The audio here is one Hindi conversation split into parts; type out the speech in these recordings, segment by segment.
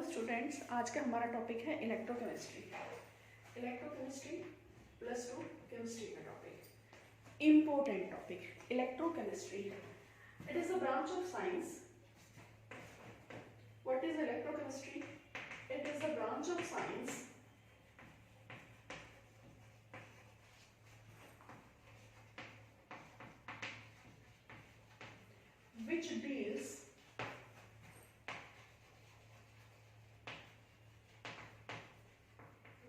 स्टूडेंट्स, आज का हमारा टॉपिक है इलेक्ट्रोकेमिस्ट्री। इलेक्ट्रोकेमिस्ट्री प्लस 2 केमिस्ट्री का topic, important topic. Electrochemistry it is a branch of science. What is electrochemistry? It is a branch of science which deals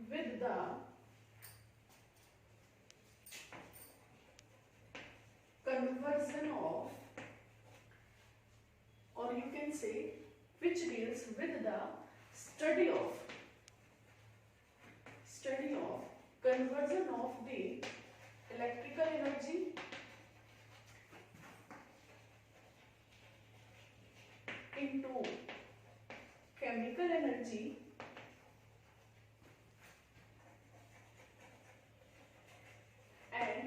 with the conversion of, or you can say which deals with the study of conversion of the electrical energy into chemical energy and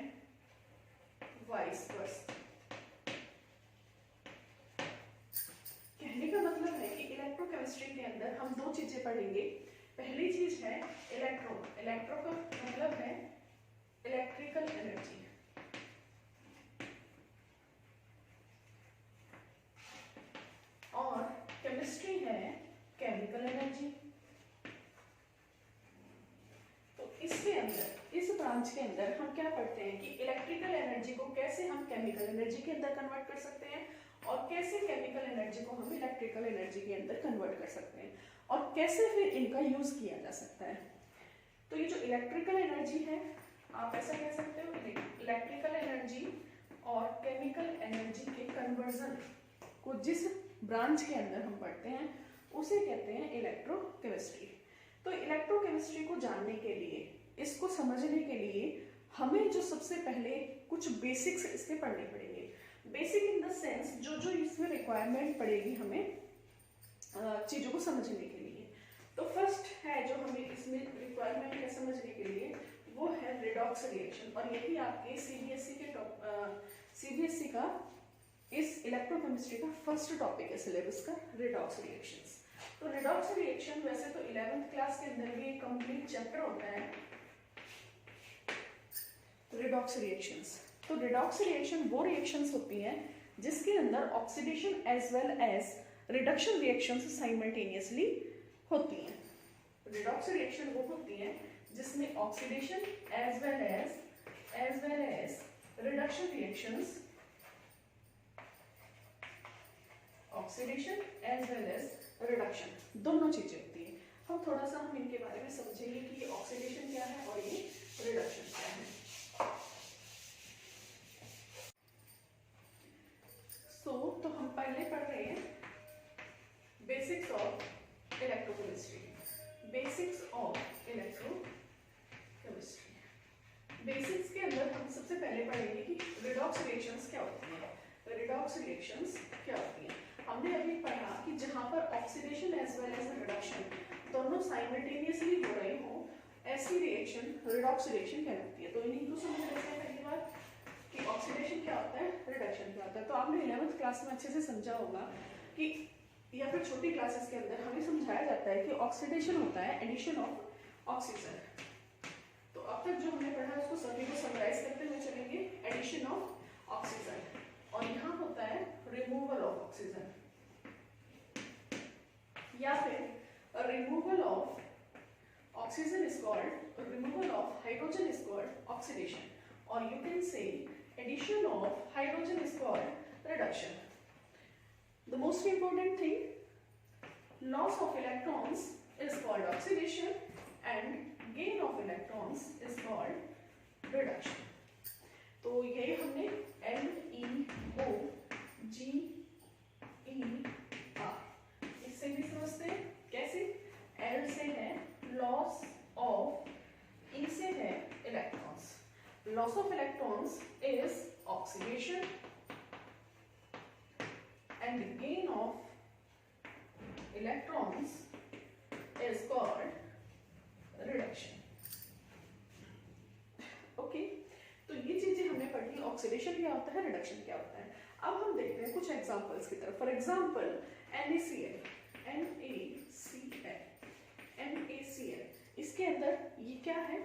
vice versa। कहने का मतलब है कि इलेक्ट्रोकेमिस्ट्री के अंदर हम दो चीजें पढ़ेंगे। पहली चीज है इलेक्ट्रो। इलेक्ट्रो का मतलब है इलेक्ट्रिकल एनर्जी, और केमिस्ट्री है केमिकल एनर्जी। तो इसके अंदर, इस ब्रांच के अंदर हम क्या पढ़ते हैं कि इलेक्ट्रिकल एनर्जी को कैसे हम केमिकल एनर्जी के अंदर कन्वर्ट कर सकते हैं, और कैसे केमिकल एनर्जी को हम इलेक्ट्रिकल एनर्जी के अंदर कन्वर्ट कर सकते हैं, और कैसे फिर इनका यूज किया जा सकता है। तो ये जो इलेक्ट्रिकल एनर्जी है, आप ऐसा कह सकते हो, इलेक्ट्रिकल एनर्जी और केमिकल एनर्जी के कन्वर्जन को जिस ब्रांच के अंदर हम पढ़ते हैं उसे कहते हैं इलेक्ट्रोकेमिस्ट्री। तो इलेक्ट्रोकेमिस्ट्री को जानने के लिए, इसको समझने के लिए हमें जो सबसे पहले कुछ बेसिक्स इसके पढ़ने पड़ेंगे। बेसिक इन द सेंस जो इसमें रिक्वायरमेंट पड़ेगी हमें चीजों को समझने के लिए। तो फर्स्ट है जो हमें इसमें रिक्वायरमेंट है समझने के लिए, वो है रिडॉक्स रिएक्शन। और यही आपके सीबीएसई का इस इलेक्ट्रोकेमिस्ट्री का फर्स्ट टॉपिक है सिलेबस का, रिडॉक्स रिएक्शंस। तो रिडॉक्स रिएक्शन वैसे तो 11th क्लास के अंदर भी एक कंप्लीट चैप्टर होता है, रिडॉक्स रिएक्शंस। तो रिडॉक्स रिएक्शन वो रिएक्शंस होती हैं जिसके अंदर oxidation as well as reduction reactions simultaneously होती हैं। रिडॉक्स रिएक्शन वो होती हैं जिसमें oxidation as well as reduction reactions, oxidation as well as reduction, दोनों चीजें होती हैं। हम थोड़ा सा हम इनके बारे में समझेंगे कि ये ऑक्सीडेशन क्या है और ये रिडक्शन क्या है। तो हम पहले पढ़ रहे हैं basics of electrochemistry. Basics of electrochemistry. Basics के अंदर हम सबसे पहले पढ़ेंगे कि रिडॉक्स रिएक्शंस क्या होती हैं। रिडॉक्स रिएक्शंस क्या होती हैं? हमने अभी पढ़ा कि जहां पर oxidation as well as reduction दोनों साइमल्टेनियसली हो रहे हो, ऐसी रिएक्शन रिडॉक्स रिएक्शन कहलाती है। तो इन्हीं को समझ लेते हैं पहली बार कि ऑक्सीडेशन क्या होता है, रिडक्शन क्या होता है। तो आपने 11th क्लास में अच्छे से समझा होगा कि, या फिर छोटी क्लासेस के अंदर हमें समझाया जाता है कि ऑक्सीडेशन होता है एडिशन ऑफ ऑक्सीजन। तो अब तक जो हमने पढ़ा उसको सभी को समराइज करते हुए चलेंगे। एडिशन ऑफ ऑक्सीजन, और यहाँ होता है रिमूवल ऑफ ऑक्सीजन, या फिर removal of oxygen is called, removal of hydrogen is called oxidation, or you can say addition of hydrogen is called reduction. The most important thing, loss of electrons is called oxidation and gain of electrons is called reduction. तो ये हमने LEOGER इससे भी समझते हैं कैसे। L से है loss of, E से है electrons। Loss of electrons is oxidation and gain of electrons is called reduction. Okay, तो ये चीजें हमने पढ़ी, ऑक्सीडेशन क्या होता है, रिडक्शन क्या होता है। अब हम देखते हैं कुछ एग्जांपल्स की तरफ। For example NaCl NaCl। इसके अंदर ये क्या है,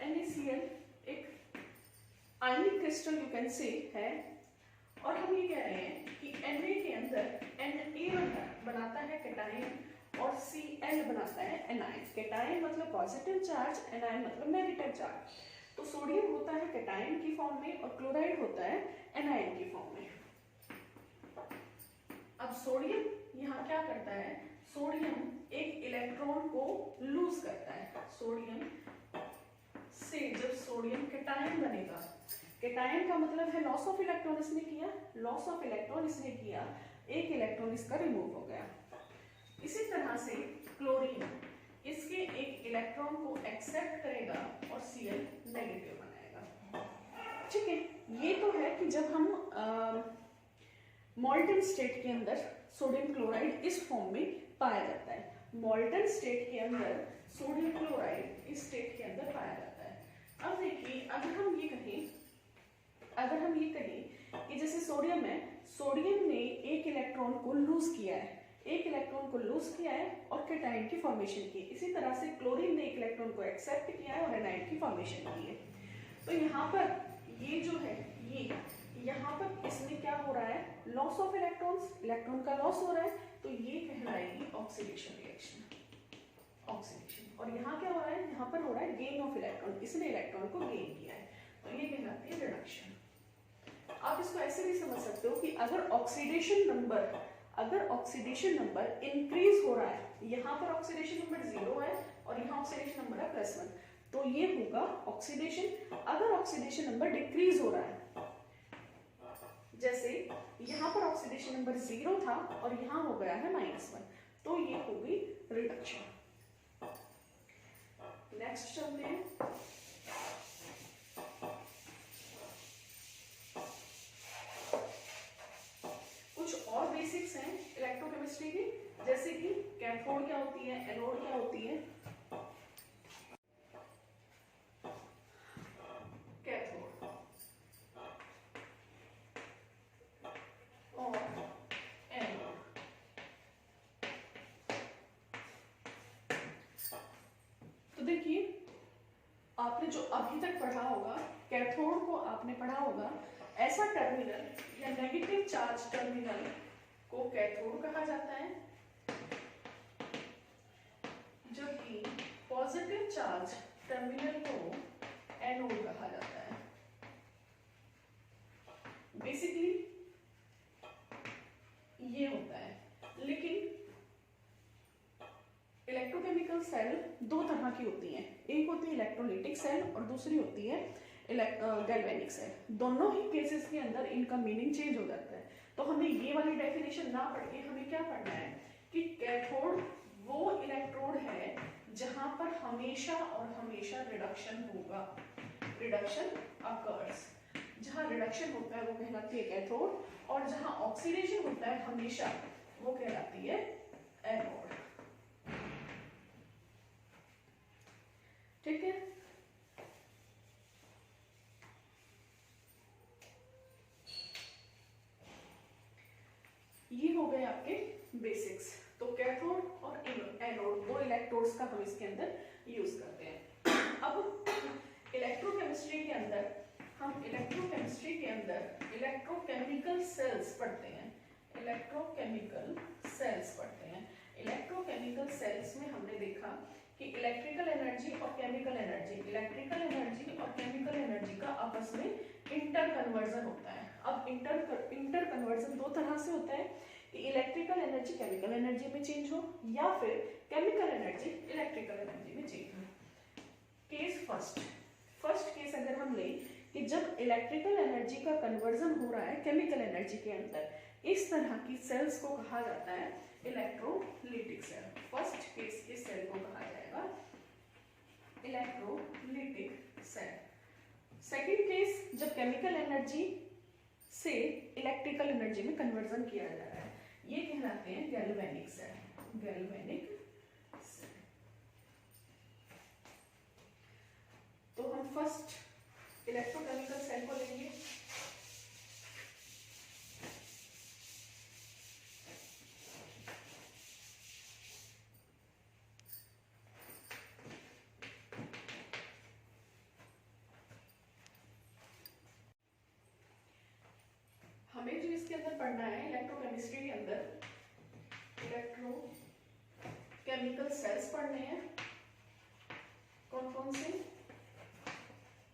NaCl एक आयनिक क्रिस्टल यू कैन से है, और हम ये कह रहे हैं कि Na के अंदर Na बनाता है कैटायन और Cl बनाता है एनायन। कैटायन मतलब पॉजिटिव चार्ज, एनायन मतलब नेगेटिव चार्ज। तो सोडियम होता है कैटायन की फॉर्म में और क्लोराइड होता है एनायन की फॉर्म में। अब सोडियम यहाँ क्या करता है, सोडियम एक इलेक्ट्रॉन को लूज करता है। सोडियम से जब सोडियम कैटायन बनेगा, कैटायन का मतलब है लॉस ऑफ इलेक्ट्रॉन इसने किया, लॉस ऑफ इलेक्ट्रॉन इसने किया, एक इलेक्ट्रॉन इसका रिमूव हो गया। इसी तरह से क्लोरीन इसके एक इलेक्ट्रॉन को एक्सेप्ट करेगा और Cl नेगेटिव बनाएगा। ठीक है, ये तो है कि जब हम मॉल्टन स्टेट के अंदर सोडियम क्लोराइड इस फॉर्म में पाया जाता है। मॉल्टन स्टेट के अंदर सोडियम क्लोराइड इस स्टेट के अंदर पाया जाता है। अब देखिए, अगर हम ये कहें कि जैसे सोडियम है, सोडियम ने एक इलेक्ट्रॉन को लूज किया है, एक इलेक्ट्रॉन को लूज किया है और कैटायन की फॉर्मेशन की। इसी तरह से क्लोरीन ने एक इलेक्ट्रॉन को एक्सेप्ट किया है और एनायन की फॉर्मेशन की है। तो यहाँ पर ये जो है, ये यहाँ पर इसमें क्या हो रहा है, लॉस ऑफ इलेक्ट्रॉन्स, इलेक्ट्रॉन का लॉस हो रहा है, तो ये कहलाएगी ऑक्सीडेशन रिएक्शन, ऑक्सीडेशन। और यहाँ क्या हो रहा है, यहाँ पर हो रहा है गेन ऑफ इलेक्ट्रॉन, इसने इलेक्ट्रॉन को गेन किया है, तो ये कहलाती है रिडक्शन। आप इसको ऐसे भी समझ सकते हो कि अगर ऑक्सीडेशन नंबर इंक्रीज हो रहा है, यहाँ पर ऑक्सीडेशन नंबर 0 है और यहाँ ऑक्सीडेशन नंबर है +1, तो ये होगा ऑक्सीडेशन। अगर ऑक्सीडेशन नंबर डिक्रीज हो रहा है, जैसे यहाँ पर ऑक्सीडेशन नंबर 0 था और यहाँ हो गया है -1, तो ये होगी रिडक्शन। नेक्स्ट चलते हैं। कुछ और बेसिक्स हैं इलेक्ट्रोकेमिस्ट्री की, जैसे कि कैथोड क्या होती है, एनोड क्या होती है। कैथोड और एनोड, तो देखिए आपने जो अभी तक पढ़ा होगा, कैथोड को आपने पढ़ा होगा, ऐसा टर्मिनल या नेगेटिव चार्ज टर्मिनल को कैथोड कहा जाता है, जबकि पॉजिटिव चार्ज टर्मिनल को एनोड कहा जाता है। बेसिकली ये होता है, लेकिन इलेक्ट्रोकेमिकल सेल दो तरह की होती हैं, एक होती है इलेक्ट्रोलाइटिक सेल और दूसरी होती है गैल्वेनिक सेल। दोनों ही केसेस के अंदर इनका मीनिंग चेंज हो जाता है। तो हमें ये वाली डेफिनेशन ना पढ़ के हमें क्या पढ़ना है कि कैथोड वो इलेक्ट्रोड है जहां पर हमेशा और हमेशा रिडक्शन होगा, रिडक्शन अकर्स। जहां रिडक्शन होता है वो कहलाती है कैथोड, और जहां ऑक्सीडेशन होता है हमेशा, वो कहलाती है एनोड। ठीक है, ये हो गए आपके बेसिक्स। तो कैथोड और एनोड दो इलेक्ट्रोड्स का हम इसके अंदर यूज करते हैं। अब इलेक्ट्रोकेमिस्ट्री के अंदर हम इलेक्ट्रोकेमिकल सेल्स पढ़ते हैं, इलेक्ट्रोकेमिकल सेल्स पढ़ते हैं। इलेक्ट्रोकेमिकल सेल्स में हमने देखा कि इलेक्ट्रिकल एनर्जी और केमिकल एनर्जी, इलेक्ट्रिकल एनर्जी और केमिकल एनर्जी का आपस में इंटर कन्वर्जन होता है। अब इंटर कन्वर्जन दो तरह से होता है कि इलेक्ट्रिकल एनर्जी केमिकल एनर्जी में चेंज हो या फिर केमिकल एनर्जी इलेक्ट्रिकल एनर्जी में चेंज हो। केस फर्स्ट केस अगर हम लें कि जब इलेक्ट्रिकल एनर्जी का कन्वर्जन हो रहा है केमिकल एनर्जी के अंदर, इस तरह की सेल्स को कहा जाता है इलेक्ट्रोलिटिक सेल। फर्स्ट केस के सेल को कहा जाएगा इलेक्ट्रोलिटिक सेल। सेकंड केस जब केमिकल एनर्जी से इलेक्ट्रिकल एनर्जी में कन्वर्जन किया जा रहा है, ये कहलाते हैं गैल्वेनिक सेल, गैल्वेनिक सेल। तो हम फर्स्ट इलेक्ट्रोकेमिकल सेल को लेंगे। केमिस्ट्री के अंदर इलेक्ट्रो केमिकल सेल्स पढ़ने हैं। कौन कौन से?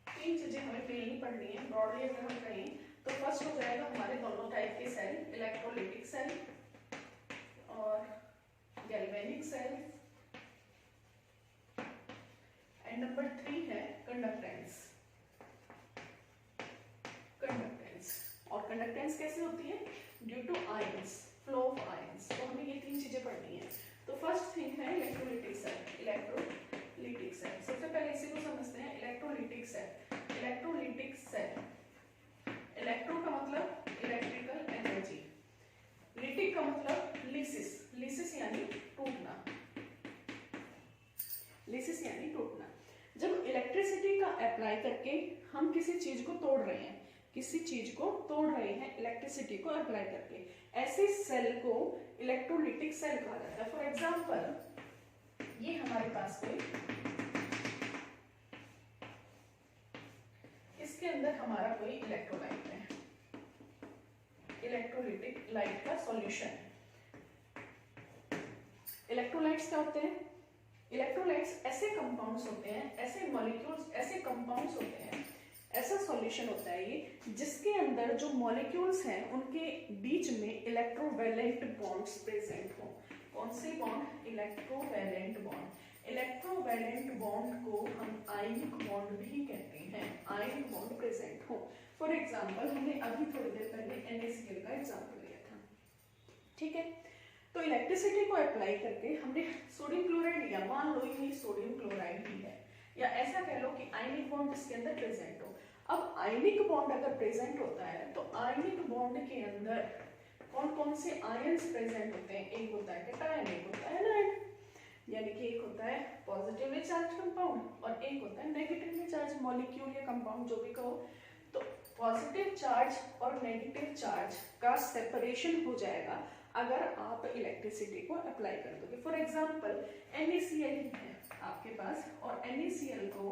3 चीजें हमें मेनली पढ़नी है। ब्रॉडली अगर हम कहें तो फर्स्ट हो जाएगा हमारे दोनों टाइप के सेल, इलेक्ट्रोलिटिक सेल और गैल्वेनिक सेल, एंड नंबर 3 है कंडक्टेंस। और कंडक्टेंस कैसे होती है? Due to ions, flow of ions. तो हमें ये 3 चीजें पढ़नी है। तो फर्स्ट थिंग है इलेक्ट्रोलिटिक सेल। इलेक्ट्रोलिटिक सेल सबसे पहले इसी को समझते हैं। Electrolytic cell, electrolytic cell, electro का मतलब इलेक्ट्रिकल एनर्जी, लिटिक का मतलब लिसिस, लिसिस यानी टूटना, लिसिस यानी टूटना। जब इलेक्ट्रिसिटी का अप्लाई करके हम किसी चीज को तोड़ रहे हैं, किसी चीज को तोड़ रहे हैं इलेक्ट्रिसिटी को अप्लाई करके, ऐसे सेल को इलेक्ट्रोलिटिक सेल कहा जाता है। फॉर एग्जांपल ये हमारे पास कोई, इसके अंदर हमारा कोई इलेक्ट्रोलाइट है, इलेक्ट्रोलिटिक लाइट का सॉल्यूशन है। इलेक्ट्रोलाइट्स क्या होते हैं? इलेक्ट्रोलाइट्स ऐसे कंपाउंड्स होते हैं, ऐसे मॉलिक्यूल्स, ऐसे कंपाउंड्स होते हैं, ऐसा सॉल्यूशन होता है ये जिसके अंदर जो मॉलिक्यूल्स हैं उनके बीच में इलेक्ट्रोवैलेंट बॉन्ड्स प्रेजेंट हो। कौन से bond? Electrovalent bond. Electrovalent bond को हम आयनिक बॉन्ड भी कहते हैं। आयनिक बॉन्ड प्रेजेंट हो। फॉर एग्जांपल हमने अभी थोड़ी देर पहले NaCl का एग्जांपल लिया था, ठीक है। तो इलेक्ट्रिसिटी को अप्लाई करके हमने सोडियम क्लोराइड लिया, मान लो ये सोडियम क्लोराइड ही है, या ऐसा कह लो कि आयनिक बॉन्ड इसके अंदर प्रेजेंट हो। अब आयनिक बॉन्ड अगर प्रेजेंट होता है तो आयनिक बॉन्ड के अंदर कौन कौन से आयंस प्रेजेंट होते हैं? एक होता है कैटायन, एक होता है एनायन, यानी कि एक होता है पॉजिटिवली चार्ज कंपाउंड और एक होता है नेगेटिवली चार्ज मॉलिक्यूल या कंपाउंड, जो भी कहो। तो पॉजिटिव चार्ज और नेगेटिव चार्ज का सेपरेशन हो जाएगा अगर आप इलेक्ट्रिसिटी को अप्लाई कर दोगे। फॉर एग्जाम्पल NaCl है आपके पास, और NaCl को,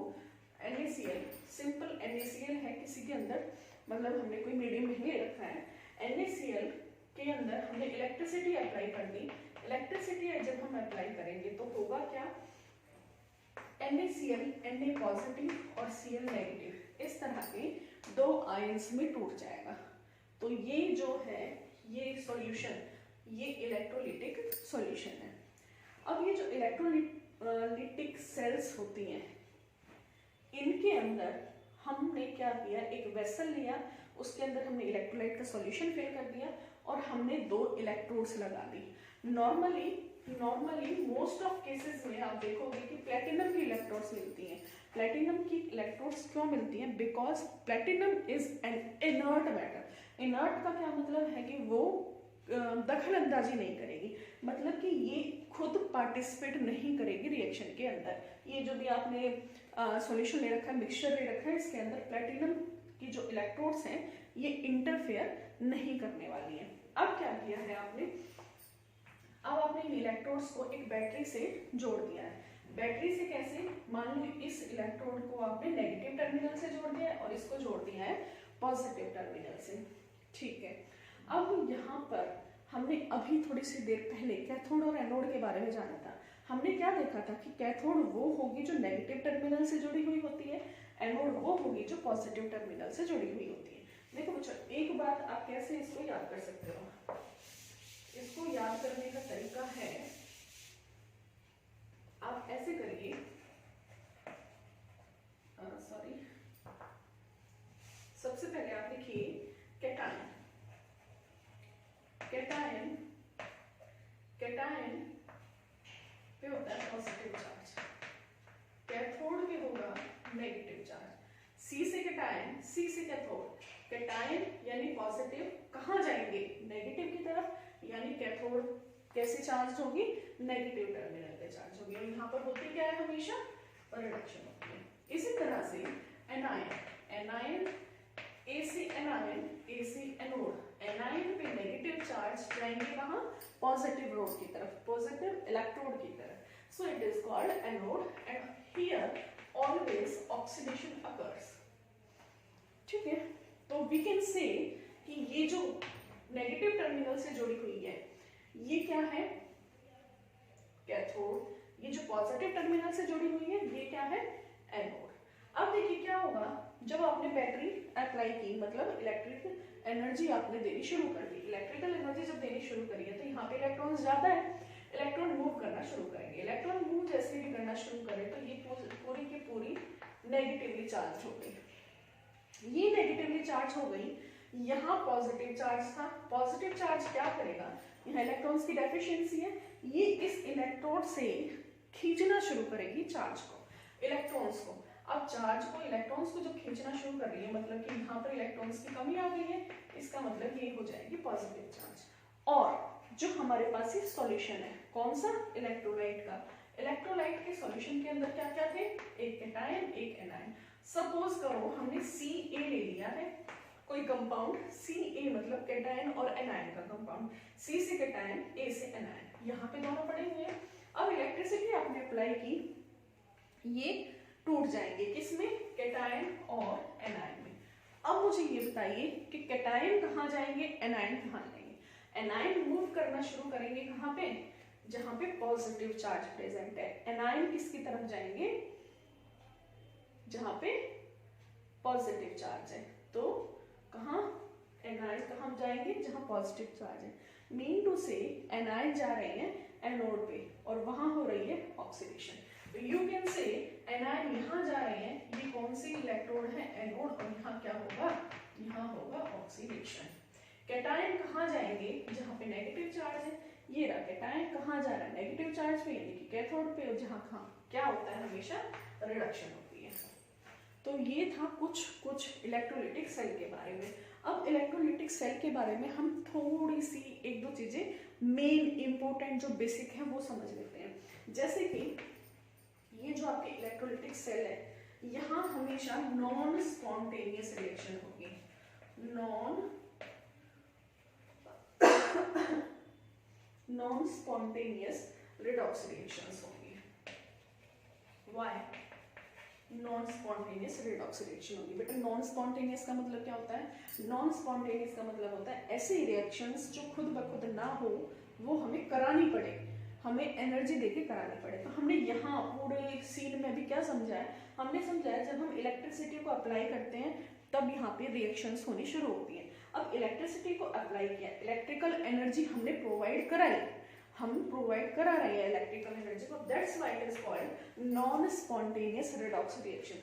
NaCl सिंपल NaCl है किसी के अंदर, मतलब हमने कोई मीडियम नहीं ले रखा है, NaCl के अंदर हमने इलेक्ट्रिसिटी अप्लाई कर दी। इलेक्ट्रिसिटी जब हम अप्लाई करेंगे तो होगा क्या? NaCl Na पॉजिटिव और Cl नेगेटिव, इस तरह के 2 आयंस में टूट जाएगा। तो ये जो है ये सॉल्यूशन, ये इलेक्ट्रोलिटिक सॉल्यूशन है। अब ये जो इलेक्ट्रोलिटिक सेल्स होती हैं, इनके अंदर हमने क्या किया? एक वेसल लिया, उसके अंदर हमने इलेक्ट्रोलाइट का सॉल्यूशन फिल कर दिया और हमने 2 इलेक्ट्रोड्स लगा दी। नॉर्मली मोस्ट ऑफ केसेस में आप देखोगे कि प्लेटिनम की इलेक्ट्रोड्स मिलती हैं। प्लेटिनम की इलेक्ट्रोड्स क्यों मिलती हैं? Because platinum is an inert matter. Inert का क्या मतलब है? कि वो दखल अंदाजी नहीं करेगी, मतलब कि ये खुद पार्टिसिपेट नहीं करेगी रिएक्शन के अंदर। ये जो भी आपने सॉल्यूशन ले रखा है, मिक्सचर ले रखा है, इसके अंदर प्लेटिनम की जो इलेक्ट्रोड्स हैं ये इंटरफेयर नहीं करने वाली हैं। अब क्या किया है आपने? अब आपने इन इलेक्ट्रोड्स को एक बैटरी से जोड़ दिया है। बैटरी से कैसे? मान लो इस इलेक्ट्रोड को आपने नेगेटिव टर्मिनल से जोड़ दिया है और इसको जोड़ दिया है पॉजिटिव टर्मिनल से, ठीक है। अब यहाँ पर हमने अभी थोड़ी सी देर पहले कैथोड और एनोड के बारे में जाना था। हमने क्या देखा था कि कैथोड वो होगी जो नेगेटिव टर्मिनल से जुड़ी हुई होती है, एनोड वो होगी जो पॉजिटिव टर्मिनल से जुड़ी हुई होती है। देखो बच्चों, एक बात आप कैसे इसको याद कर सकते हो? इसको याद करने का तरीका है, आप ऐसे करिए, सॉरी, सबसे पहले आप लिखिए कैटायन। कैटायन पे होता है पॉजिटिव चार्ज, कैथोड पे होगा नेगेटिव चार्ज। सी से कैटायन, सी से कैथोड। कैटायन यानी पॉजिटिव कहाँ जाएंगे? नेगेटिव की तरफ, यानी कैथोड कैसे चार्ज होगी? नेगेटिव टर्मिनल पे चार्ज होगी। और यहाँ पर होती क्या है? हमेशा रिडक्शन होती है। इसी तरह से anion, AC anion, AC anode. Anion पे नेगेटिव चार्ज जाएंगे कहाँ? पॉजिटिव रोड की तरफ, पॉजिटिव इलेक्ट्रोड की तरफ। So it is called anode and here always oxidation occurs, ठीक है। तो वी कैन से कि ये जो नेगेटिव टर्मिनल से जुड़ी हुई है, ये क्या है, कैथोड। ये जो पॉजिटिव टर्मिनल से जुड़ी हुई है ये क्या है, एनोड। अब देखिए क्या होगा, जब आपने बैटरी अप्लाई की, मतलब इलेक्ट्रिक एनर्जी आपने देनी शुरू कर दी, इलेक्ट्रिकल एनर्जी जब देनी शुरू करी है तो यहाँ पे इलेक्ट्रॉन्स ज्यादा है, इलेक्ट्रॉन मूव करना शुरू करेंगे। इलेक्ट्रॉन मूव जैसे भी करना शुरू करें तो ये पूरी की पूरी नेगेटिवली चार्ज हो गई। ये नेगेटिवली चार्ज हो गई, यहाँ पॉजिटिव चार्ज था, पॉजिटिव चार्ज क्या करेगा, यहाँ इलेक्ट्रॉन्स की डेफिशिएंसी है, ये इस इलेक्ट्रोड से खींचना शुरू करेगी चार्ज को, इलेक्ट्रॉन्स को। अब चार्ज को, इलेक्ट्रॉन्स को जब खींचना शुरू कर रही है, मतलब कि यहाँ पर इलेक्ट्रॉन्स की कमी आ गई है, इसका मतलब ये हो जाएगी पॉजिटिव चार्ज। और जो हमारे पास ये सॉल्यूशन है, कौन सा, इलेक्ट्रोलाइट का, इलेक्ट्रोलाइट के सॉल्यूशन के अंदर क्या क्या थे, एक कैटायन एक एनायन। सपोज करो हमने Ca ले लिया है, कोई कंपाउंड Ca मतलब कैटायन और एनायन का कंपाउंड, C से कैटायन, A से एनायन, यहाँ पे दोनों पड़े हुए हैं। अब इलेक्ट्रिसिटी आपने अप्लाई की, ये टूट जाएंगे किसमें, कैटायन और एनायन में। अब मुझे ये बताइए कि कैटायन कहाँ जाएंगे, एनायन कहाँ जाएंगे। एनायन मूव करना शुरू करेंगे कहाँ पे, जहां पे पॉजिटिव चार्ज प्रेजेंट है। एनायन किसकी तरफ जाएंगे, जहां पे पॉजिटिव चार्ज है। तो कहाँ, एनायन कहाँ जाएंगे, जहां पॉजिटिव चार्ज है। मीन टू से एनायन जा रहे हैं एनोड पे और वहां हो रही है ऑक्सीडेशन। तो यू कैन से एनायन यहाँ जा रहे हैं, ये कौन सी इलेक्ट्रोड है, एनोड, और यहाँ क्या होगा, यहाँ होगा ऑक्सीडेशन। कैटायन कहाँ जाएंगे, जहाँ पे नेगेटिव चार्ज है, ये रहा कैटायन कहाँ जा रहा है, नेगेटिव चार्ज पे, यानी कि कैथोड पे, और जहाँ कहाँ क्या होता है, हमेशा रिडक्शन होती है। तो ये था कुछ इलेक्ट्रोलिटिक सेल के बारे में। अब इलेक्ट्रोलिटिक सेल के बारे में हम थोड़ी सी एक दो चीजें मेन इंपॉर्टेंट जो बेसिक है वो समझ लेते हैं। जैसे कि ये जो आपके इलेक्ट्रोलिटिक सेल है, यहाँ हमेशा नॉन स्पॉन्टेनियस रिएक्शन होगी, नॉन स्पॉन्टेनियस रिडॉक्स रिएक्शंस होंगी। Why non spontaneous redox reaction होगी। बेटा नॉन स्पॉन्टेनियस का मतलब क्या होता है, नॉन स्पॉन्टेनियस का मतलब होता है ऐसे रिएक्शंस जो खुद ब खुद ना हो, वो हमें करानी पड़े, हमें एनर्जी देके करानी पड़े। तो हमने यहाँ पूरे सीन में भी क्या समझा है, हमने समझाया जब हम इलेक्ट्रिसिटी को अप्लाई करते हैं तब यहाँ पे रिएक्शंस होनी शुरू होती हैं। अब इलेक्ट्रिसिटी को अप्लाई किया, इलेक्ट्रिकल एनर्जी हमने प्रोवाइड कराई, हम प्रोवाइड करा रहे हैं इलेक्ट्रिकल एनर्जी को, that's why it is called non spontaneous redox reaction.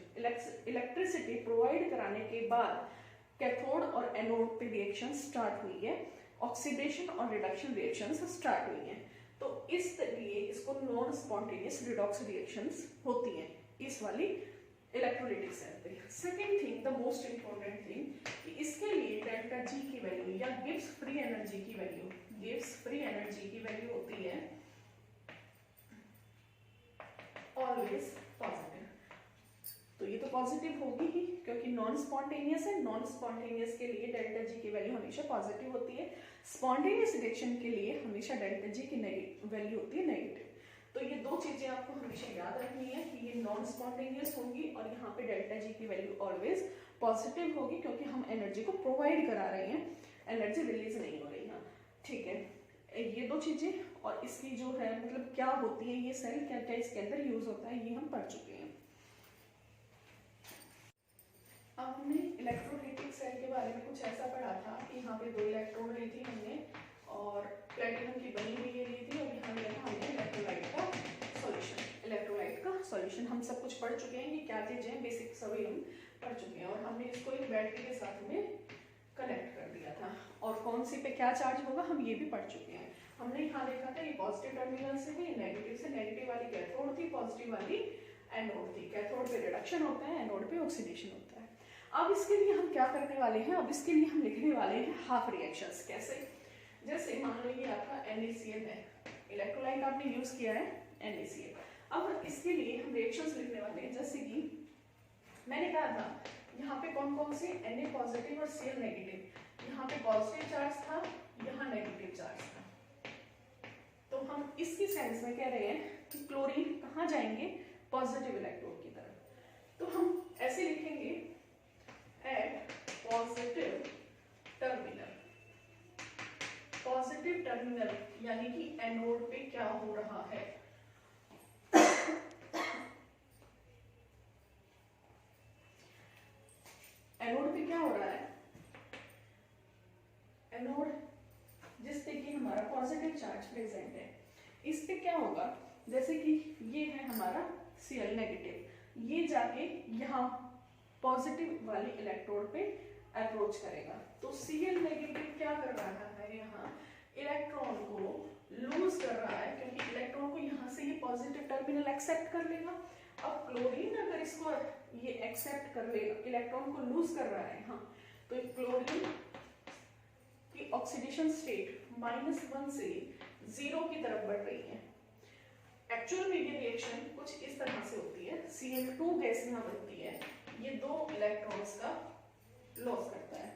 Electricity provide कराने के बाद कैथोड और एनोड पे रिएक्शन स्टार्ट हुई है, ऑक्सीडेशन और रिडक्शन रिएक्शंस स्टार्ट हुई हैं। तो इसलिए इसको नॉन स्पॉन्टेनियस रिडॉक्स रिएक्शंस होती हैं इस वाली इलेक्ट्रोलिटिक सेल पे। Second thing, the most important thing, कि इसके लिए डेल्टा जी की वैल्यू या गिब्स फ्री एनर्जी की वैल्यू, गिब्स फ्री एनर्जी की वैल्यू होती है ऑलवेज पॉजिटिव। तो ये तो पॉजिटिव होगी ही क्योंकि नॉन स्पॉन्टेनियस है, नॉन स्पॉन्टेनियस के लिए डेल्टा जी की वैल्यू हमेशा पॉजिटिव होती है, स्पॉन्टेनियस रिएक्शन के लिए हमेशा डेल्टा जी की वैल्यू होती है नेगेटिव। तो ये दो चीजें आपको हमेशा याद रखनी है कि ये नॉन स्पॉन्टेनियस होंगी और यहाँ पे डेल्टा जी की वैल्यू ऑलवेज पॉजिटिव होगी क्योंकि हम एनर्जी को प्रोवाइड करा रहे हैं, एनर्जी रिलीज नहीं हो रही है। ठीक है, ये दो चीजें, और इसकी जो है मतलब क्या होती है ये सेल, क्या क्या इसके अंदर यूज होता है, ये हम पढ़ चुके हैं। अब हमने इलेक्ट्रोलिटिक सेल के बारे में कुछ ऐसा पढ़ा था कि यहाँ पे दो इलेक्ट्रोड ली थी हमने और प्लेटिनम की बनी हुई ये ली थी, और यहाँ लिया था हमने इलेक्ट्रोलाइट का सॉल्यूशन। इलेक्ट्रोलाइट का सॉल्यूशन हम सब कुछ पढ़ चुके हैं, ये क्या चीजें बेसिक सभी हम पढ़ चुके हैं, और हमने इसको एक बैटरी के साथ में कनेक्ट कर दिया था, और कौन सी पे क्या चार्ज होगा हम ये भी पढ़ चुके हैं। हमने यहाँ देखा था ये पॉजिटिव टर्मिनल से है, नेगेटिव से, नेगेटिव वाली कैथोड थी, पॉजिटिव वाली एनोड थी। कैथोड पे रिडक्शन होता है, एनोड पे ऑक्सीडेशन होता है। अब इसके लिए हम क्या करने वाले हैं, अब इसके लिए हम लिखने वाले हैं हाफ रिएक्शंस। कैसे, जैसे मान लीजिए आपका NaCl है, इलेक्ट्रोलाइट आपने यूज किया है NaCl, अब इसके लिए हम रिएक्शंस लिखने वाले हैं। जैसे कि मैंने कहा था यहाँ पे कौन कौन से, Na पॉजिटिव और Cl नेगेटिव, यहाँ पे पॉजिटिव चार्ज था, यहाँ नेगेटिव चार्ज था। तो हम इसकी सेंस में कह रहे हैं कि क्लोरीन कहाँ जाएंगे, पॉजिटिव इलेक्ट्रोड की तरफ। तो हम ऐसे लिखेंगे एट पॉजिटिव टर्मिनल, टर्मिनल यानी कि एनोड पे क्या हो रहा है। एनोड पे क्या हो रहा है, एनोड जिस पे कि हमारा पॉजिटिव चार्ज प्रेजेंट है, इस पे क्या होगा, जैसे कि ये है हमारा Cl नेगेटिव, ये जाके यहाँ पॉजिटिव वाले इलेक्ट्रोड पे अप्रोच करेगा। तो Cl नेगेटिव क्या कर रहा है, यहाँ इलेक्ट्रॉन को लूज कर रहा है, क्योंकि इलेक्ट्रॉन को यहाँ से ये पॉजिटिव टर्मिनल एक्सेप्ट कर लेगा। अब क्लोरीन अगर इसको ये एक्सेप्ट कर लेगा, इलेक्ट्रॉन को लूज कर रहा है यहाँ, तो क्लोरीन की ऑक्सीडेशन स्टेट -1 से 0 की तरफ बढ़ रही है। एक्चुअल में ये रिएक्शन कुछ इस तरह से होती है, Cl2 गैस यहाँ बनती है, ये 2 इलेक्ट्रॉन्स का लॉस करता है,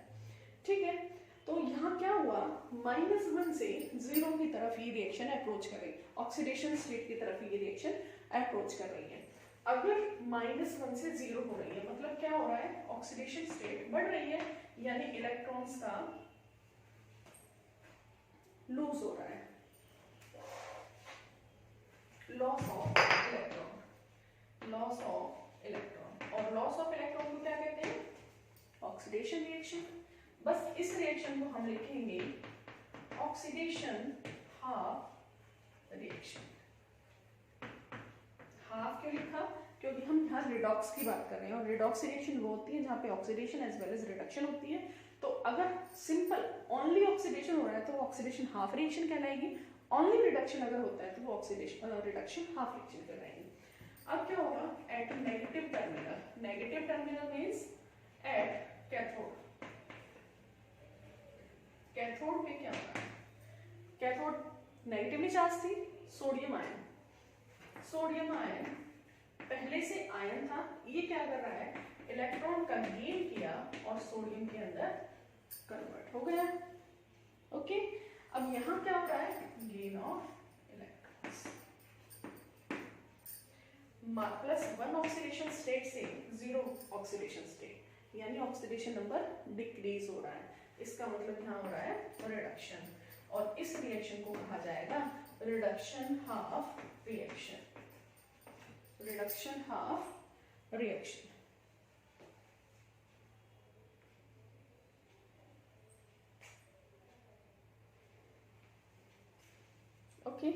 ठीक है। तो यहाँ क्या हुआ, -1 से 0 की तरफ ये रिएक्शन अप्रोच कर रही है, ऑक्सीडेशन स्टेट की तरफ ये रिएक्शन अप्रोच कर रही है। अगर -1 से 0 हो रही है, मतलब क्या हो रहा है, ऑक्सीडेशन स्टेट बढ़ रही है, यानी इलेक्ट्रॉन्स का लूज हो रहा है, loss of electron, loss of electron. और लॉस ऑफ इलेक्ट्रॉन को क्या कहते हैं, ऑक्सीडेशन रिएक्शन। बस इस रिएक्शन को हम लिखेंगे ऑक्सीडेशन हाफ रिएक्शन। हाफ क्यों लिखा, क्योंकि हम यहाँ रिडॉक्स की बात कर रहे हैं, और रिडॉक्स रिएक्शन वो होती है जहाँ पे oxidation as well as reduction होती है। तो अगर सिंपल ओनली ऑक्सीडेशन हो रहा है तो वो ऑक्सीडेशन हाफ रिएक्शन कहलाएगी, ओनली रिडक्शन अगर होता है तो वो ऑक्सीडेशन रिडक्शन हाफ रिएक्शन कहलाएगी। अब क्या होगा, at negative terminal, negative terminal means at cathode, cathode पे क्या होगा, कैथोड नेगेटिवली चार्ज थी, सोडियम आयन, सोडियम आयन पहले से आयन था, ये क्या कर रहा है, इलेक्ट्रॉन का गेन किया और सोडियम के अंदर कन्वर्ट हो गया। ओके, अब यहाँ क्या हो रहा है, gain of electrons, +1 oxidation state से 0 ऑक्सीडेशन स्टेट, यानी ऑक्सीडेशन नंबर डिक्रीज हो रहा है, इसका मतलब यहाँ हो रहा है रिडक्शन, और इस रिएक्शन को कहा जाएगा reduction half reaction, reduction half reaction. Okay